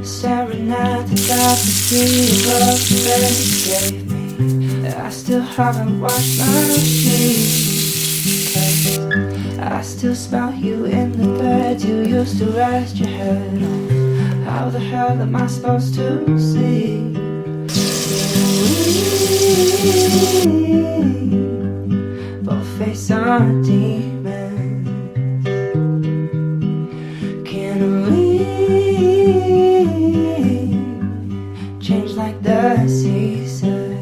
Staring at the dark sea above the bed you gave me. I still haven't washed my sheets. I still smell you in the bed you used to rest your head on. How the hell am I supposed to sleep? We both face our demons. Can we change like the seasons?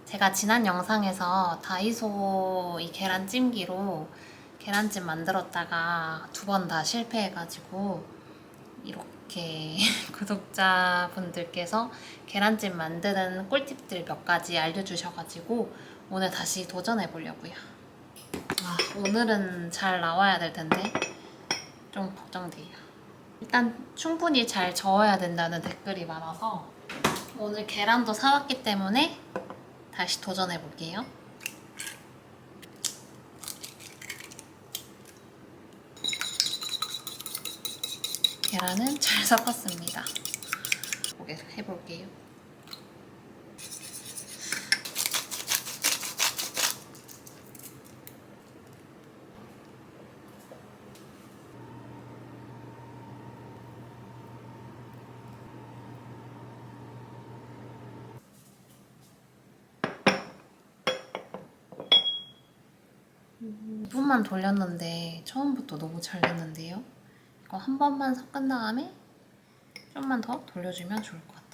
제가 지난 영상에서 다이소 이 계란찜기로 계란찜 만들었다가 2번 다 실패해가지고 이렇게 구독자분들께서 계란찜 만드는 꿀팁들 몇 가지 알려주셔가지고 오늘 다시 도전해보려고요. 오늘은 잘 나와야 될 텐데 좀 걱정돼요. 일단 충분히 잘 저어야 된다는 댓글이 많아서 오늘 계란도 사왔기 때문에 다시 도전해볼게요. 계란은 잘 섞었습니다. 해볼게요. 두 번만 돌렸는데 처음부터 너무 잘 됐는데요. 이거 한 번만 섞은 다음에 좀만 더 돌려주면 좋을 것 같아요.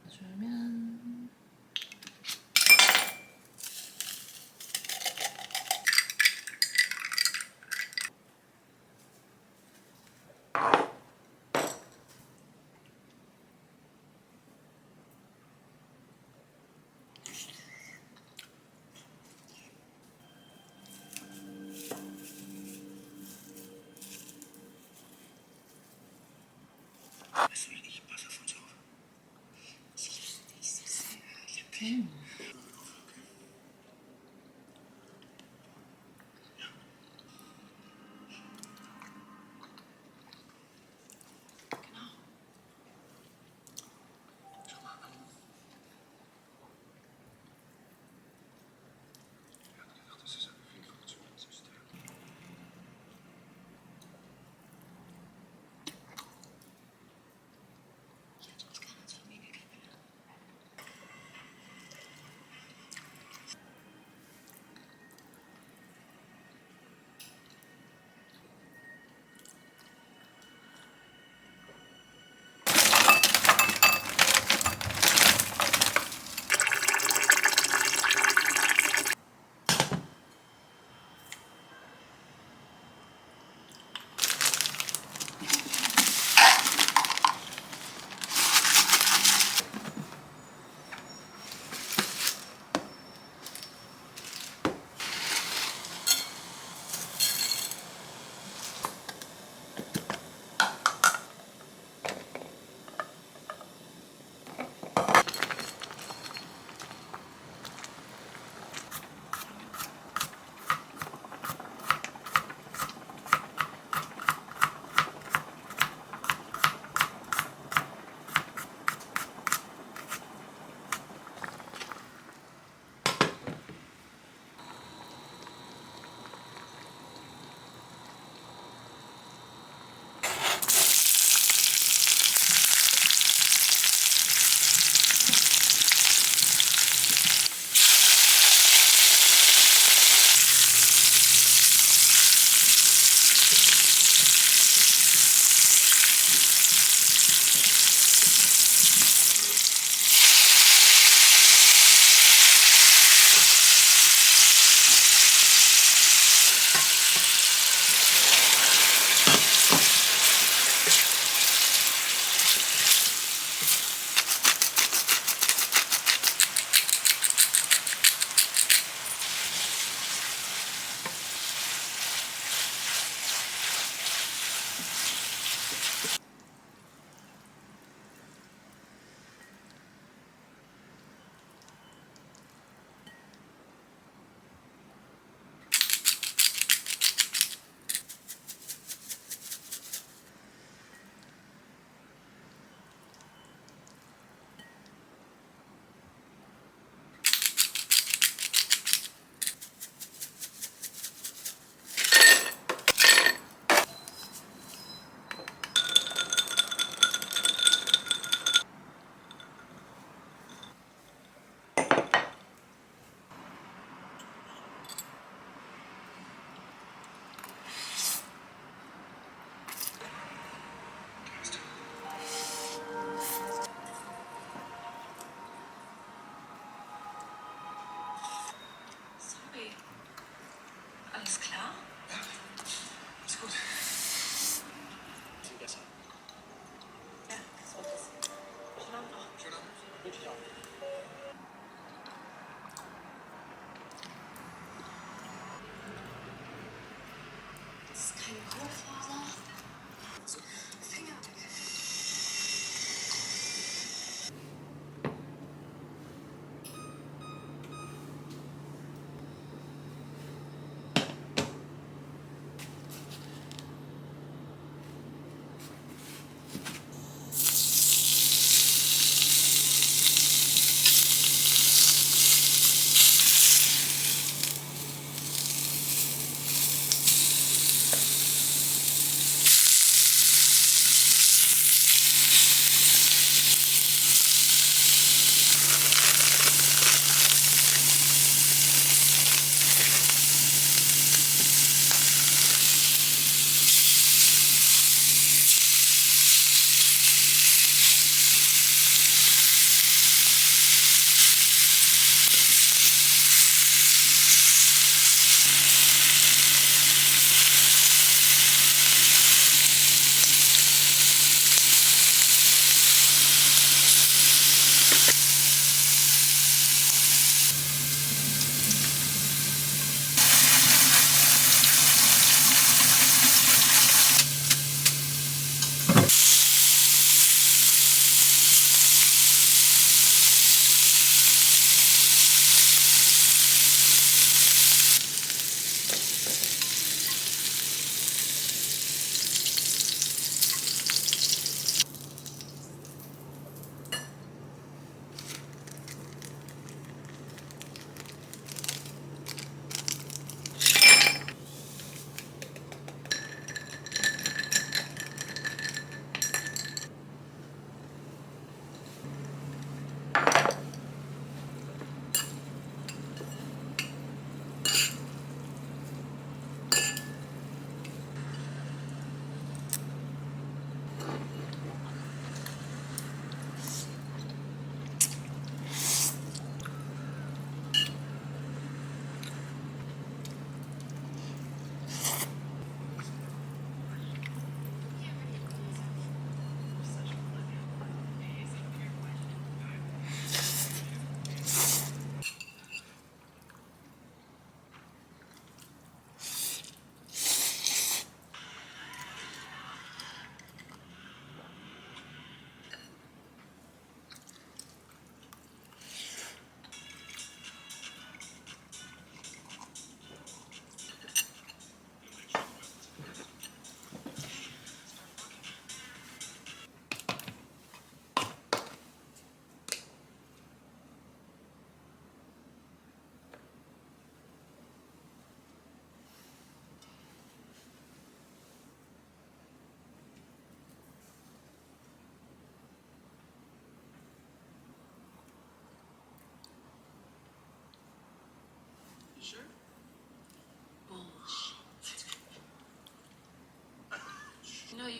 주면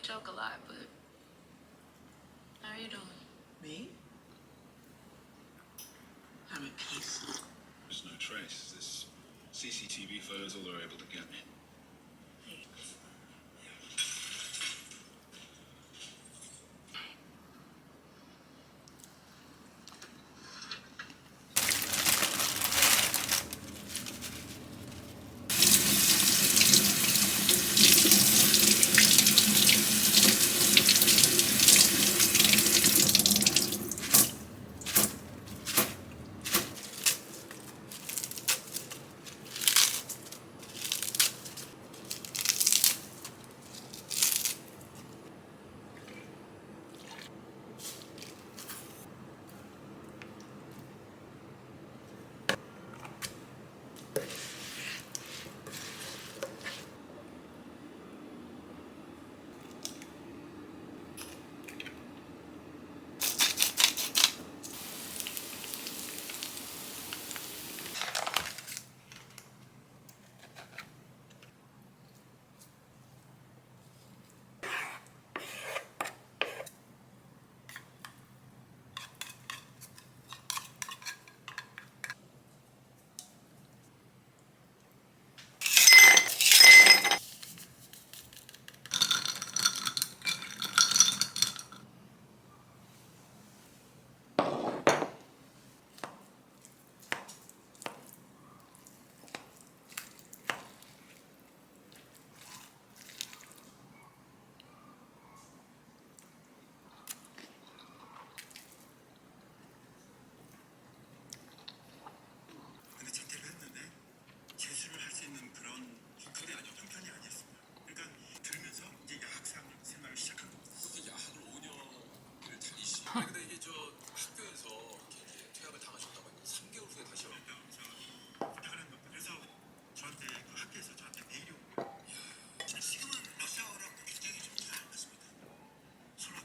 joke a lot, but how are you doing? Me? I'm at peace. There's no trace. This CCTV photos all they're able to get me. 근데 자퇴를 했는데 재수를 할 수 있는 그런 형편이 아니었습니다. 그러니까 들으면서 이제 야학 생활을 시작한 겁니다. 그렇게 야학을 5년을 다니시. 아니 근데 이게 저 학교에서 이렇게 이제 퇴학을 당하셨다고 했는데 3개월 후에 다시 와요. 부탁하는 겁니다. 그래서 저한테 그 학교에서 저한테 메일이 온 거예요. 진짜 지금은 러시아어랑 굉장히 좀 잘 맞습니다. 서로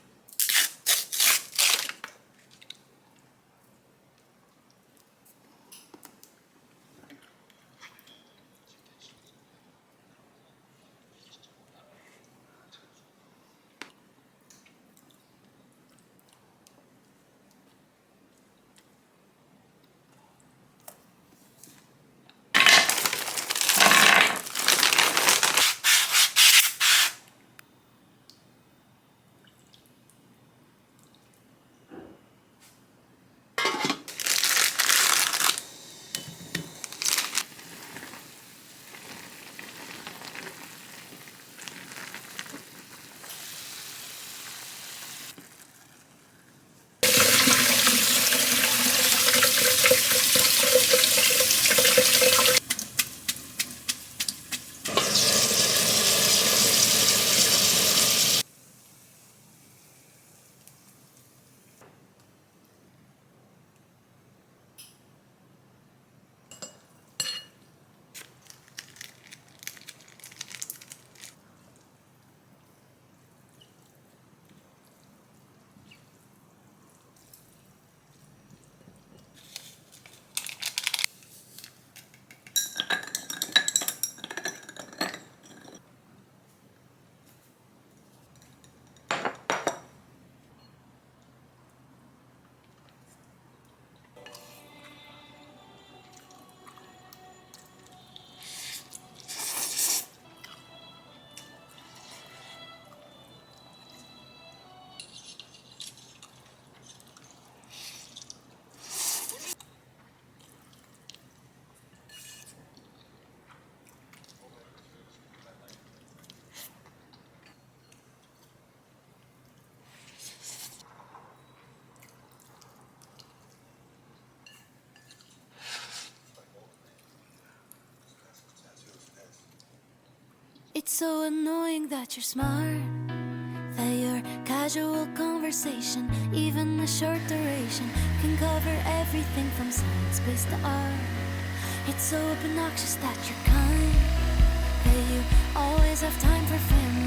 It's so annoying that you're smart, that your casual conversation, even a short duration, can cover everything from science-based to art. It's so obnoxious that you're kind, that you always have time for family.